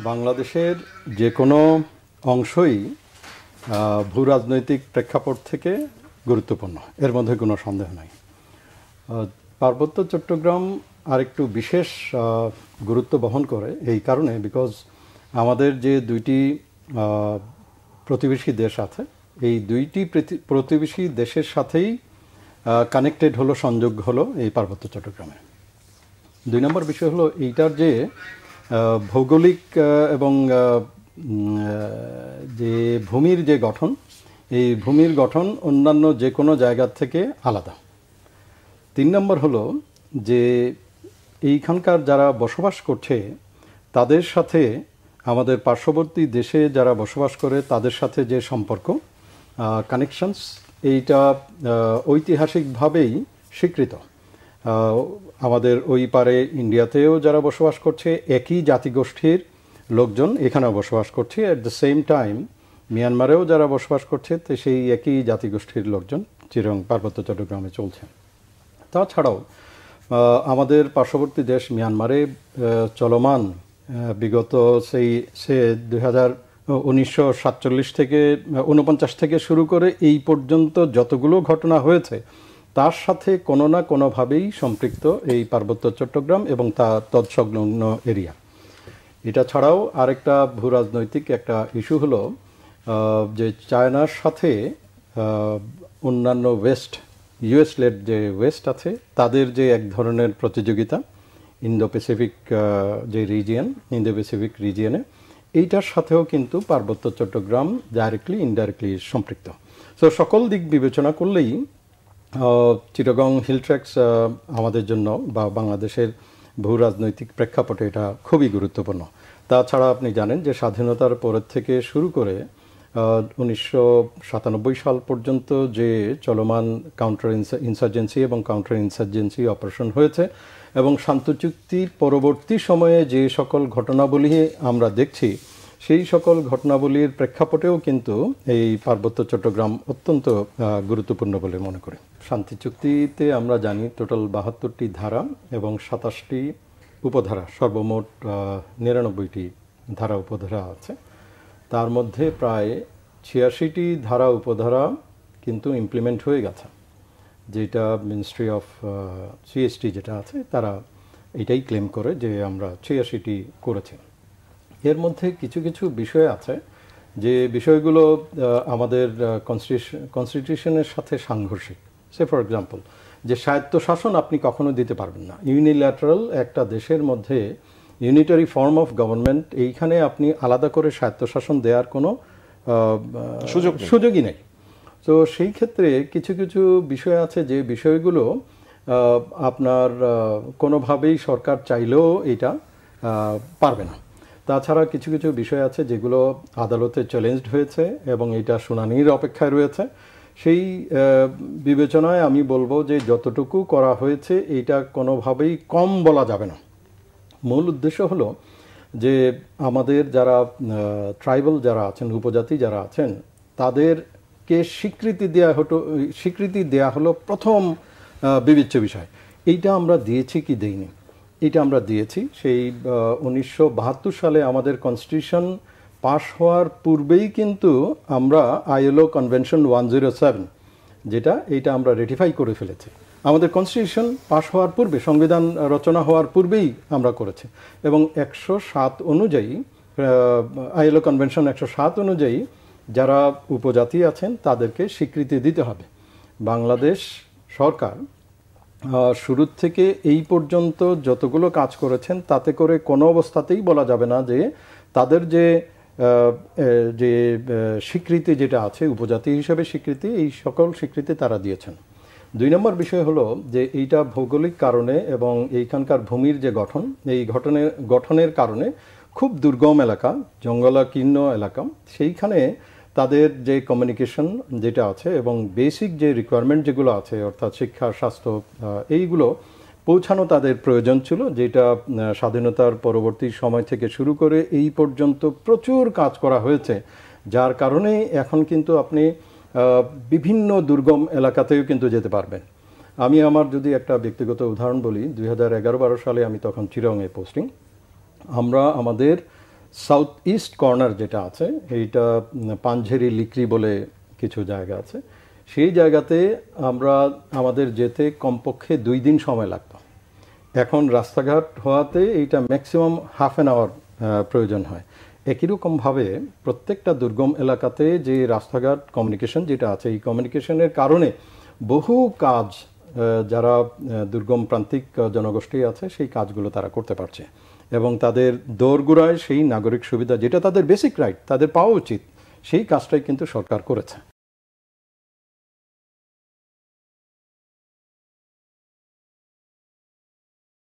বাংলাদেশের যে কোনো অংশই ভূরাজনৈতিক প্রেক্ষাপট থেকে গুরুত্বপূর্ণ, এর মধ্যে কোনো সন্দেহ নাই। পার্বত্য চট্টগ্রাম আরেকটু বিশেষ গুরুত্ব বহন করে এই কারণে, বিকজ আমাদের যে দুইটি প্রতিবেশী দেশ আছে, এই দুইটি প্রতিবেশী দেশের সাথেই কানেক্টেড হলো, সংযোগ হলো এই পার্বত্য চট্টগ্রামে। দুই নম্বর বিষয় হলো এইটার যে ভৌগোলিক এবং যে ভূমির যে গঠন, এই ভূমির গঠন অন্যান্য যে কোনো জায়গার থেকে আলাদা। তিন নম্বর হলো যে এইখানকার যারা বসবাস করছে তাদের সাথে আমাদের পার্শ্ববর্তী দেশে যারা বসবাস করে তাদের সাথে যে সম্পর্ক, কানেকশনস, এইটা ঐতিহাসিকভাবেই স্বীকৃত। আমাদের ওই পারে ইন্ডিয়াতেও যারা বসবাস করছে একই জাতিগোষ্ঠীর লোকজন এখানেও বসবাস করছে, অ্যাট দ্য সেম টাইম মিয়ানমারেও যারা বসবাস করছে তো সেই একই জাতিগোষ্ঠীর লোকজন চিরং পার্বত্য চট্টগ্রামে চলছে। তাছাড়াও আমাদের পার্শ্ববর্তী দেশ মিয়ানমারে চলমান বিগত সে 1947 থেকে 49 থেকে শুরু করে এই পর্যন্ত যতগুলো ঘটনা হয়েছে তার সাথে কোনো না কোনোভাবেই সম্পৃক্ত এই পার্বত্য চট্টগ্রাম এবং তা তৎসংলগ্ন এরিয়া। এটা ছাড়াও আরেকটা ভূরাজনৈতিক একটা ইস্যু হলো যে চায়নার সাথে অন্যান্য ইউএস লেড যে ওয়েস্ট আছে তাদের যে এক ধরনের প্রতিযোগিতা ইন্দো প্যাসিফিক যে রিজিয়ন, ইন্দো প্যাসিফিক রিজিয়নে, এইটার সাথেও কিন্তু পার্বত্য চট্টগ্রাম ডাইরেক্টলি ইনডাইরেক্টলি সম্পৃক্ত। সো সকল দিক বিবেচনা করলেই চিটাগং হিল ট্র্যাক্স আমাদের জন্য বা বাংলাদেশের ভূরাজনৈতিক প্রেক্ষাপটে এটা খুবই গুরুত্বপূর্ণ। তাছাড়া আপনি জানেন যে স্বাধীনতার পরের থেকে শুরু করে 1997 সাল পর্যন্ত যে চলমান কাউন্টার ইনসার্জেন্সি এবং কাউন্টার ইনসার্জেন্সি অপারেশন হয়েছে এবং শান্তচুক্তি পরবর্তী সময়ে যে সকল ঘটনাবলী আমরা দেখছি সেই সকল ঘটনাবলীর প্রেক্ষাপটেও কিন্তু এই পার্বত্য চট্টগ্রাম অত্যন্ত গুরুত্বপূর্ণ বলে মনে করি। শান্তি চুক্তিতে আমরা জানি টোটাল 72টি ধারা এবং 27টি উপধারা, সর্বমোট 99টি ধারা উপধারা আছে। তার মধ্যে প্রায় 86টি ধারা উপধারা কিন্তু ইমপ্লিমেন্ট হয়ে গেছে, যেটা মিনিস্ট্রি অফ সিএসটি যেটা আছে তারা এটাই ক্লেম করে যে আমরা 86টি করেছি। এর মধ্যে কিছু কিছু বিষয় আছে যে বিষয়গুলো আমাদের কনস্টিটিউশনের সাথে সাংঘর্ষিক। সে ফর এক্সাম্পল যে স্বায়ত্তশাসন আপনি কখনো দিতে পারবেন না ইউনিল্যাটারাল একটা দেশের মধ্যে, ইউনিটারি ফর্ম অফ গভর্নমেন্ট, এইখানে আপনি আলাদা করে স্বায়ত্তশাসন দেওয়ার কোনো সুযোগই নেই। তো সেই ক্ষেত্রে কিছু কিছু বিষয় আছে যে বিষয়গুলো আপনার কোনোভাবেই সরকার চাইলেও এটা পারবে না। তাছাড়া কিছু কিছু বিষয় আছে যেগুলো আদালতে চ্যালেঞ্জড হয়েছে এবং এটা শুনানির অপেক্ষায় রয়েছে। সেই বিবেচনায় আমি বলবো যে যতটুকু করা হয়েছে এটা কোনোভাবেই কম বলা যাবে না। মূল উদ্দেশ্য হলো যে আমাদের যারা ট্রাইবাল যারা আছেন, উপজাতি যারা আছেন, তাদেরকে স্বীকৃতি দেয়া হলো প্রথম বিবেচ্য বিষয়। এইটা আমরা দিয়েছি কি দেইনি, এটা আমরা দিয়েছি। সেই 1972 সালে আমাদের কনস্টিটিউশন পাশ হওয়ার পূর্বেই কিন্তু আমরা ILO কনভেনশন 107 এইটা আমরা রেটিফাই করে ফেলেছি। আমাদের কনস্টিটিউশন পাশ হওয়ার পূর্বে, সংবিধান রচনা হওয়ার পূর্বেই আমরা করেছি এবং 107 অনুযায়ী, ILO কনভেনশন 107 অনুযায়ী যারা উপজাতি আছেন তাদেরকে স্বীকৃতি দিতে হবে। বাংলাদেশ সরকার শুরু থেকে এই পর্যন্ত যতগুলো কাজ করেছেন তাতে করে কোনো অবস্থাতেই বলা যাবে না যে তাদের যে স্বীকৃতি যেটা আছে উপজাতি হিসেবে স্বীকৃতি, এই সকল স্বীকৃতি তারা দিয়েছেন। দুই নম্বর বিষয় হলো যে এইটা ভৌগোলিক কারণে এবং এইখানকার ভূমির যে গঠন, এই গঠনের কারণে খুব দুর্গম এলাকা, জঙ্গলাকীর্ণ এলাকা, সেইখানে তাদের যে কমিউনিকেশন যেটা আছে এবং বেসিক যে রিকোয়ারমেন্ট যেগুলো আছে অর্থাৎ শিক্ষা, স্বাস্থ্য, এইগুলো পৌঁছানো তাদের প্রয়োজন ছিল, যেটা স্বাধীনতার পরবর্তী সময় থেকে শুরু করে এই পর্যন্ত প্রচুর কাজ করা হয়েছে, যার কারণে এখন কিন্তু আপনি বিভিন্ন দুর্গম এলাকাতেও কিন্তু যেতে পারবেন। আমি আমার যদি একটা ব্যক্তিগত উদাহরণ বলি, 2011-12 সালে আমি তখন চিরংয়ে পোস্টিং, আমরা আমাদের সাউথ ইস্ট কর্নার যেটা আছে এইটা পাঞ্ঝেরি লিকরি বলে কিছু জায়গা আছে, সেই জায়গাতে আমাদের যেতে কমপক্ষে 2 দিন সময় লাগতো। এখন রাস্তাঘাট হওয়াতে এইটা ম্যাক্সিমাম হাফ অ্যান আওয়ার প্রয়োজন হয়। একই রকমভাবে প্রত্যেকটা দুর্গম এলাকাতে যে রাস্তাঘাট কমিউনিকেশন যেটা আছে, এই কমিউনিকেশনের কারণে বহু কাজ যারা দুর্গম প্রান্তিক জনগোষ্ঠী আছে সেই কাজগুলো তারা করতে পারছে, এবং তাদের দোরগোড়ায় সেই নাগরিক সুবিধা যেটা তাদের বেসিক রাইট তাদের পাওয়া উচিত, সেই কাজটাই কিন্তু সরকার করেছে।